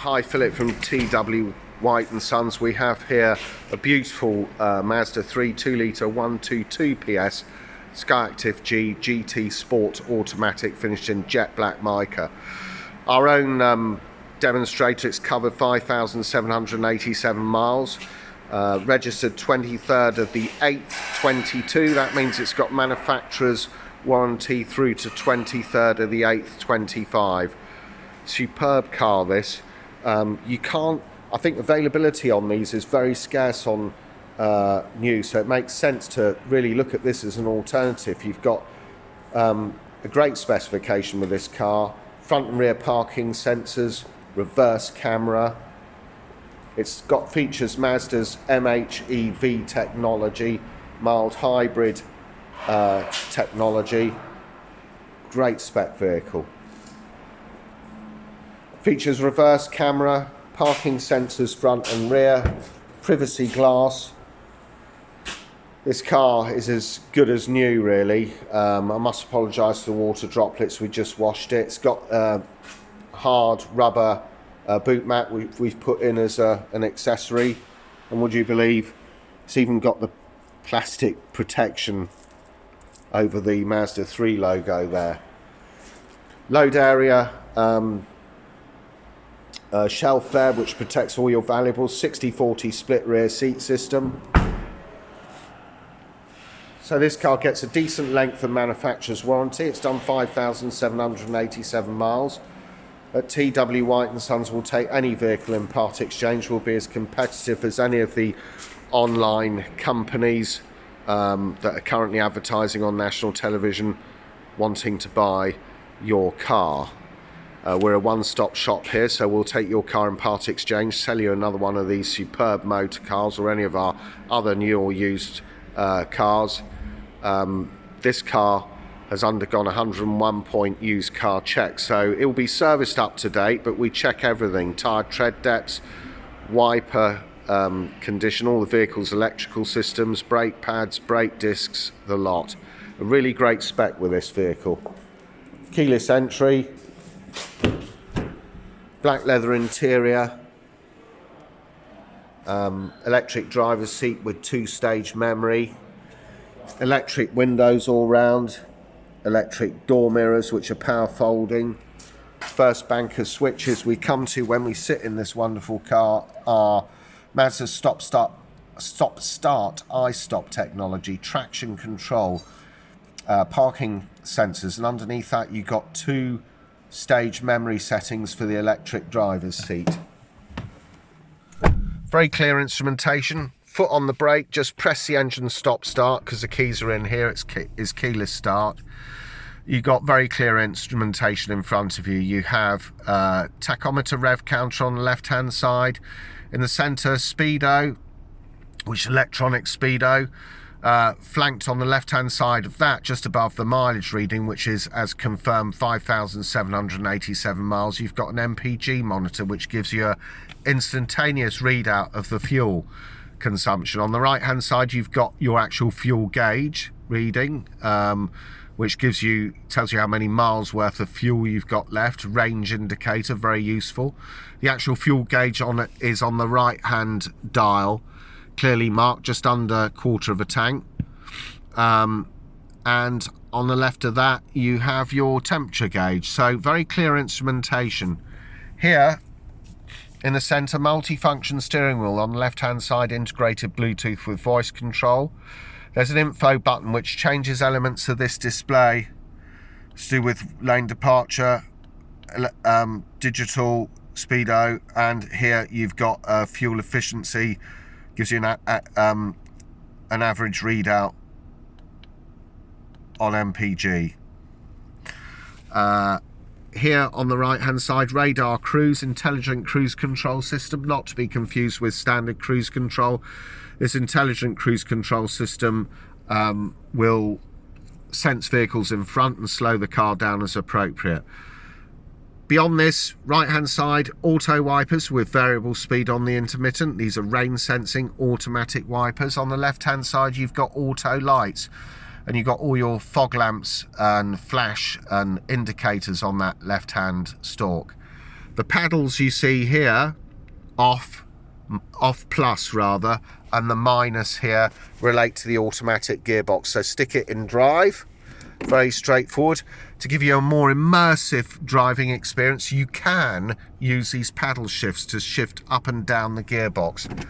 Hi, Philip from T.W White Sons. We have here a beautiful Mazda 3 2-litre 122 PS SKYACTIV-G GT Sport Automatic finished in jet black mica. Our own demonstrator. It's covered 5,787 miles. Registered 23rd of the 8th 22. That means it's got manufacturer's warranty through to 23rd of the 8th 25. Superb car, this. You can't, I think availability on these is very scarce on new, so it makes sense to really look at this as an alternative. You've got a great specification with this car: front and rear parking sensors, reverse camera. It's got features Mazda's MHEV technology, mild hybrid technology. Great spec vehicle. Features reverse camera, parking sensors front and rear, privacy glass. This car is as good as new, really. I must apologise for the water droplets, we just washed it. It's got hard rubber boot mat we've put in as an accessory, and would you believe it's even got the plastic protection over the Mazda 3 logo there. Load area shelf there which protects all your valuables. 60/40 split rear seat system. So this car gets a decent length of manufacturer's warranty. It's done 5,787 miles. At T.W White Sons will take any vehicle in part exchange. Will be as competitive as any of the online companies that are currently advertising on national television wanting to buy your car. We're a one-stop shop here, so we'll take your car in part exchange, sell you another one of these superb motor cars or any of our other new or used cars. This car has undergone 101 point used car check, so it will be serviced up to date, but we check everything: tyre tread depths, wiper condition, all the vehicle's electrical systems, brake pads, brake discs, the lot. A really great spec with this vehicle. Keyless entry, black leather interior, electric driver's seat with 2-stage memory, electric windows all round, electric door mirrors which are power folding. First bank of switches we come to when we sit in this wonderful car are Mazda's stop-start I-stop technology, traction control, parking sensors, and underneath that you've got 2-stage memory settings for the electric driver's seat. Very clear instrumentation. Foot on the brake, just press the engine stop start because the keys are in here. It's keyless start. You've got very clear instrumentation in front of you. You have tachometer, rev counter on the left hand side. In the centre, speedo, which is electronic speedo. Flanked on the left hand side of that, just above the mileage reading, which is as confirmed 5,787 miles. You've got an MPG monitor which gives you an instantaneous readout of the fuel consumption. On the right hand side you've got your actual fuel gauge reading, which tells you how many miles worth of fuel you've got left. Range indicator, very useful. The actual fuel gauge on it is on the right hand dial, clearly marked, just under 1/4 of a tank. And on the left of that you have your temperature gauge. So very clear instrumentation. Here in the centre, multi-function steering wheel. On the left hand side, integrated Bluetooth with voice control. There's an info button which changes elements of this display to do with lane departure, digital, speedo, and here you've got fuel efficiency. Gives you an average readout on MPG. Here on the right hand side, radar cruise, intelligent cruise control system, not to be confused with standard cruise control. This intelligent cruise control system will sense vehicles in front and slow the car down as appropriate. Beyond this, right hand side, auto wipers with variable speed on the intermittent. These are rain sensing automatic wipers. On the left hand side you've got auto lights, and you've got all your fog lamps and flash and indicators on that left hand stalk. The paddles you see here, off plus rather, and the minus here relate to the automatic gearbox. So stick it in drive, very straightforward. To give you a more immersive driving experience, you can use these paddle shifts to shift up and down the gearbox.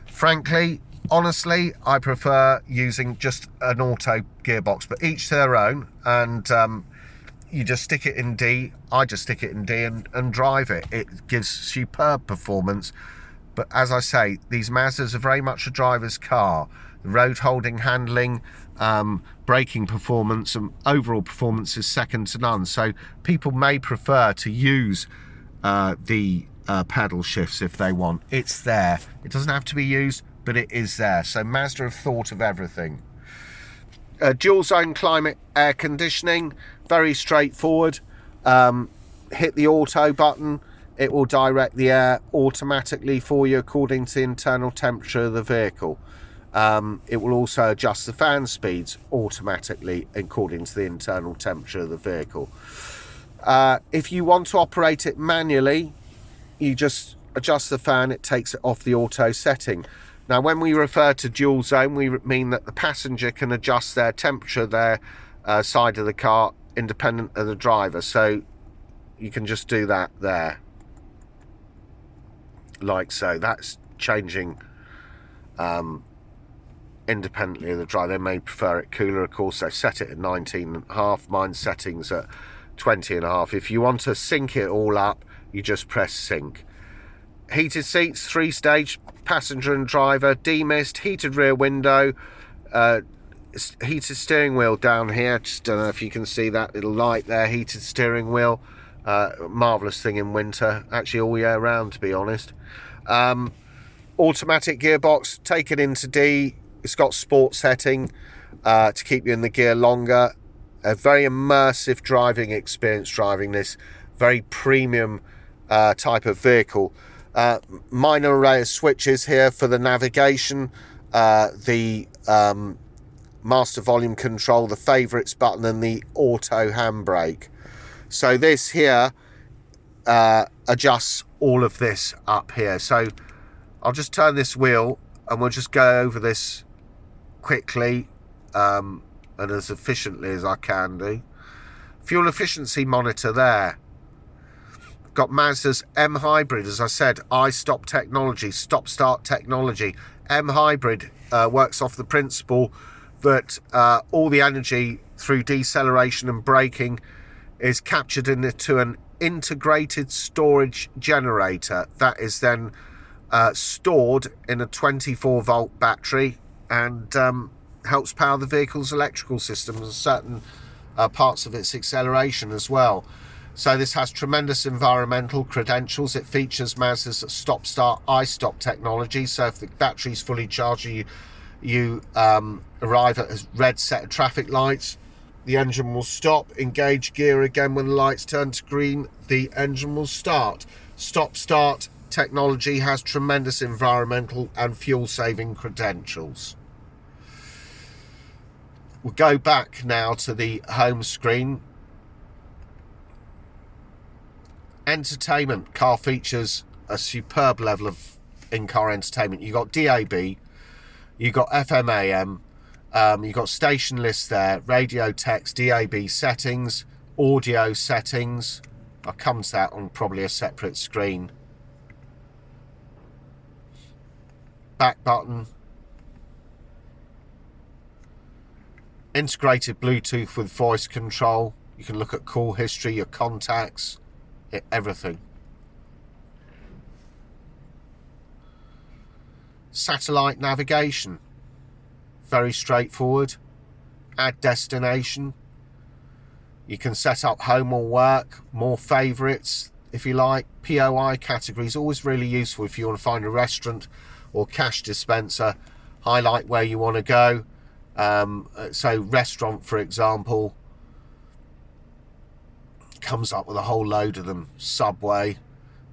Frankly, honestly, I prefer using just an auto gearbox, but each to their own. And you just stick it in D. I just stick it in D and drive it. It gives superb performance. But as I say, these Mazdas are very much a driver's car. The road holding, handling, braking performance and overall performance is second to none. So people may prefer to use the paddle shifts if they want. It's there. It doesn't have to be used, but it is there. So Mazda have thought of everything. Dual zone climate air conditioning, very straightforward. Hit the auto button, it will direct the air automatically for you according to the internal temperature of the vehicle. It will also adjust the fan speeds automatically according to the internal temperature of the vehicle. If you want to operate it manually, you just adjust the fan, it takes it off the auto setting. Now when we refer to dual zone, we mean that the passenger can adjust their temperature, their side of the car, independent of the driver. So you can just do that there, like so. That's changing independently of the driver. They may prefer it cooler, of course. They set it at 19.5, mine settings at 20.5. If you want to sync it all up, you just press sync. Heated seats, 3-stage, passenger and driver, demist, heated rear window, heated steering wheel down here. Just don't know if you can see that little light there. Heated steering wheel, marvelous thing in winter, actually all year round, to be honest. Automatic gearbox, take it into D. It's got sport setting to keep you in the gear longer. A very immersive driving experience driving this very premium type of vehicle. Minor array of switches here for the navigation, the master volume control, the favourites button and the auto handbrake. So this here adjusts all of this up here. So I'll just turn this wheel and we'll just go over this quickly and as efficiently as I can do. Fuel efficiency monitor there. Got Mazda's M Hybrid, as I said, iStop technology, stop-start technology. M Hybrid works off the principle that all the energy through deceleration and braking is captured into an integrated storage generator that is then stored in a 24-volt battery and helps power the vehicle's electrical systems and certain parts of its acceleration as well. So this has tremendous environmental credentials. It features Mazda's stop-start iStop technology. So if the battery's fully charged, you arrive at a red set of traffic lights, the engine will stop, engage gear again. When the lights turn to green, the engine will start. Stop-start technology has tremendous environmental and fuel-saving credentials. We'll go back now to the home screen. Entertainment. Car features a superb level of in-car entertainment. You've got DAB, you've got FM AM, you've got station lists there, radio, text, DAB settings, audio settings. I'll come to that on probably a separate screen. Back button. Integrated Bluetooth with voice control. You can look at call history, your contacts, everything. Satellite navigation, very straightforward. Add destination. You can set up home or work, more favourites if you like. POI categories, always really useful if you want to find a restaurant or cash dispenser. Highlight where you want to go. So restaurant, for example, comes up with a whole load of them. Subway,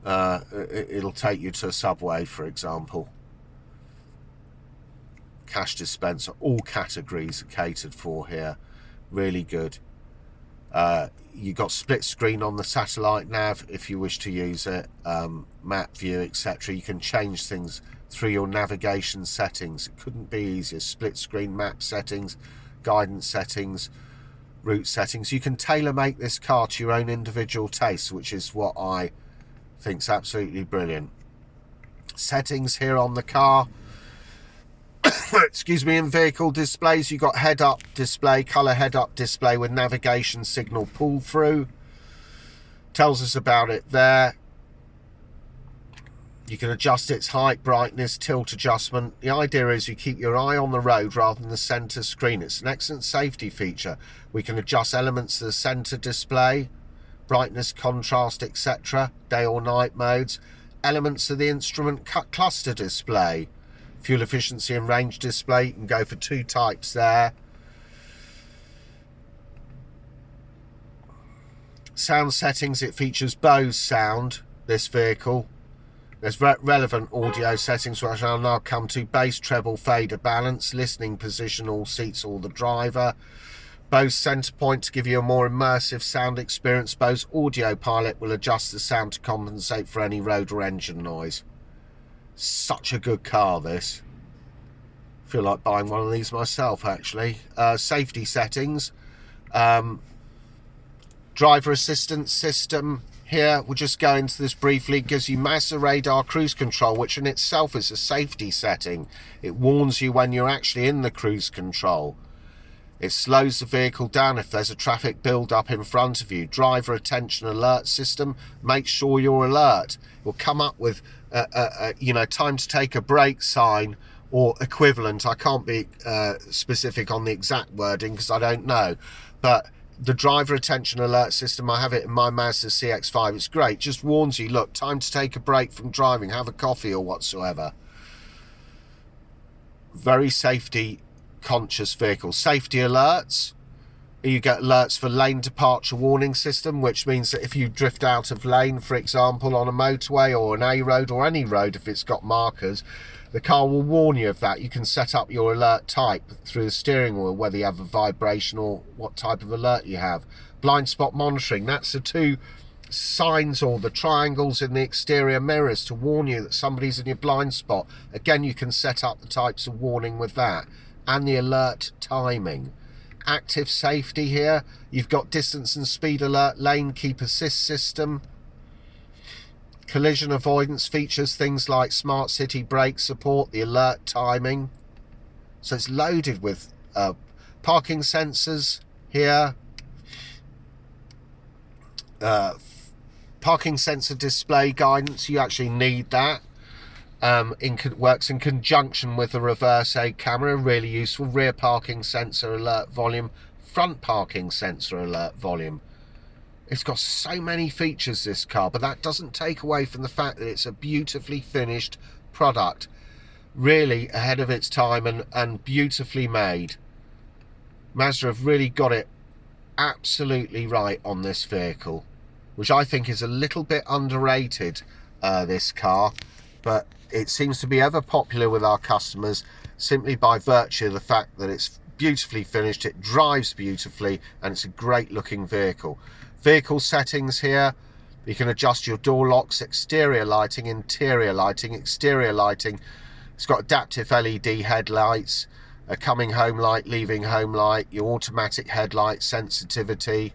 it'll take you to a Subway, for example. Cash dispenser, all categories are catered for here. Really good. You got split screen on the satellite nav if you wish to use it, map view, etc. You can change things through your navigation settings. It couldn't be easier. Split screen map settings, guidance settings, route settings. You can tailor make this car to your own individual taste, which is what I think is absolutely brilliant. Settings here on the car. Excuse me. In vehicle displays, you've got head-up display, colour head-up display with navigation signal pull-through. Tells us about it there. You can adjust its height, brightness, tilt adjustment. The idea is you keep your eye on the road rather than the centre screen. It's an excellent safety feature. We can adjust elements of the centre display, brightness, contrast, etc. Day or night modes. Elements of the instrument cluster display. Fuel efficiency and range display. You can go for 2 types there. Sound settings, it features Bose sound, this vehicle. There's relevant audio settings, which I'll now come to. Bass, treble, fader, balance, listening position, all seats, all the driver. Bose centre point to give you a more immersive sound experience. Bose audio pilot will adjust the sound to compensate for any road or engine noise. Such a good car, this. Feel like buying one of these myself, actually. Safety settings. Driver assistance system. Here, we'll just go into this briefly. It gives you Mazda radar cruise control, which in itself is a safety setting. It warns you when you're actually in the cruise control. It slows the vehicle down if there's a traffic build-up in front of you. Driver attention alert system. Make sure you're alert. It will come up with you know, time to take a break sign or equivalent. I can't be specific on the exact wording because I don't know. But the driver attention alert system, I have it in my Mazda CX-5. It's great. Just warns you, look, time to take a break from driving, have a coffee or whatsoever. Very safety conscious vehicle. Safety alerts. You get alerts for lane departure warning system, which means that if you drift out of lane, for example, on a motorway or an A road or any road, if it's got markers, the car will warn you of that. You can set up your alert type through the steering wheel, whether you have a vibration or what type of alert you have. Blind spot monitoring, that's the 2 signs or the triangles in the exterior mirrors to warn you that somebody's in your blind spot. Again, you can set up the types of warning with that. And the alert timing. Active safety here. You've got distance and speed alert, lane keep assist system. Collision avoidance features things like smart city brake support, the alert timing. So it's loaded with parking sensors here. Parking sensor display guidance, you actually need that. Works in conjunction with the reverse aid camera, really useful. Rear parking sensor alert volume, front parking sensor alert volume. It's got so many features, this car, but that doesn't take away from the fact that it's a beautifully finished product, really ahead of its time and beautifully made. Mazda have really got it absolutely right on this vehicle, which I think is a little bit underrated, this car, but it seems to be ever popular with our customers simply by virtue of the fact that it's beautifully finished, it drives beautifully, and it's a great looking vehicle. Vehicle settings here, you can adjust your door locks, exterior lighting, interior lighting. Exterior lighting, it's got adaptive LED headlights, a coming home light, leaving home light, your automatic headlight sensitivity,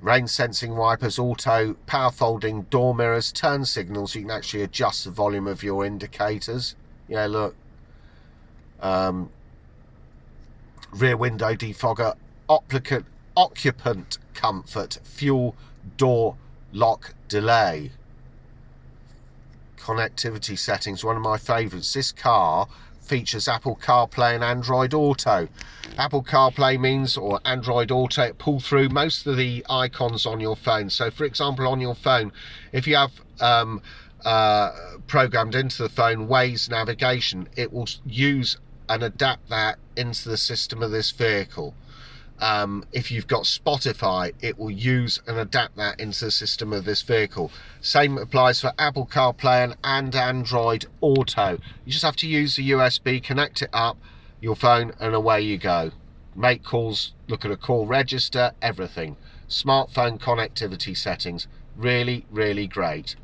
rain sensing wipers, auto power folding door mirrors, turn signals. You can actually adjust the volume of your indicators. Yeah, look. Rear window defogger, occupant comfort, fuel door lock delay. Connectivity settings, one of my favorites. This car features Apple CarPlay and Android Auto. Apple CarPlay means, or Android Auto, it pull through most of the icons on your phone. So for example, on your phone, if you have programmed into the phone Waze navigation, it will use and adapt that into the system of this vehicle. If you've got Spotify, it will use and adapt that into the system of this vehicle. Same applies for Apple CarPlay and Android Auto. You just have to use the USB, connect it up your phone, and away you go. make calls, look at a call register, everything. Smartphone connectivity settings, really, really great.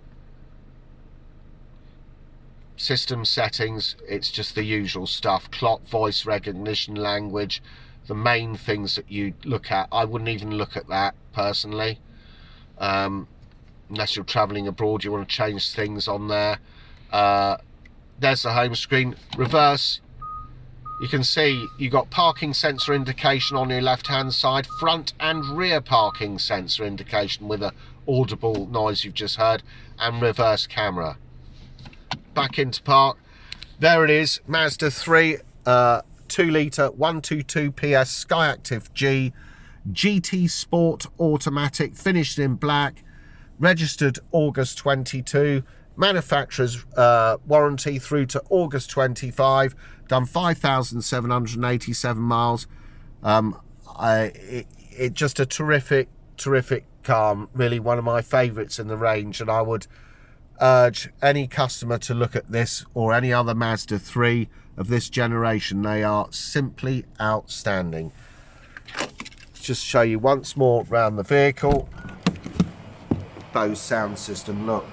System settings, it's just the usual stuff. Clock, voice recognition, language, the main things that you look at. I wouldn't even look at that personally, unless you're traveling abroad, you want to change things on there. There's the home screen. Reverse, you can see you got parking sensor indication on your left hand side, front and rear parking sensor indication with a audible noise you've just heard, and reverse camera. Back into park, there it is, Mazda 3 2-litre 122 PS SKYACTIV-G GT Sport Automatic, finished in black, registered August 22, manufacturer's warranty through to August 25, done 5,787 miles. It just a terrific car, really one of my favourites in the range, and I would urge any customer to look at this or any other Mazda 3 of this generation. They are simply outstanding. Just show you once more around the vehicle. Bose sound system, look.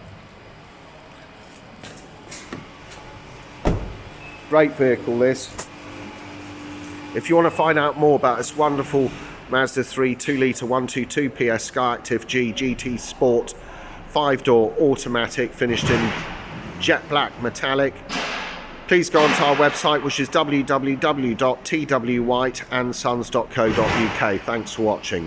Great vehicle this. If you want to find out more about this wonderful Mazda 3 2-litre 122 PS SKYACTIV-G GT Sport 5-door automatic, finished in jet black metallic, please go onto our website, which is www.twwhitesons.co.uk. Thanks for watching.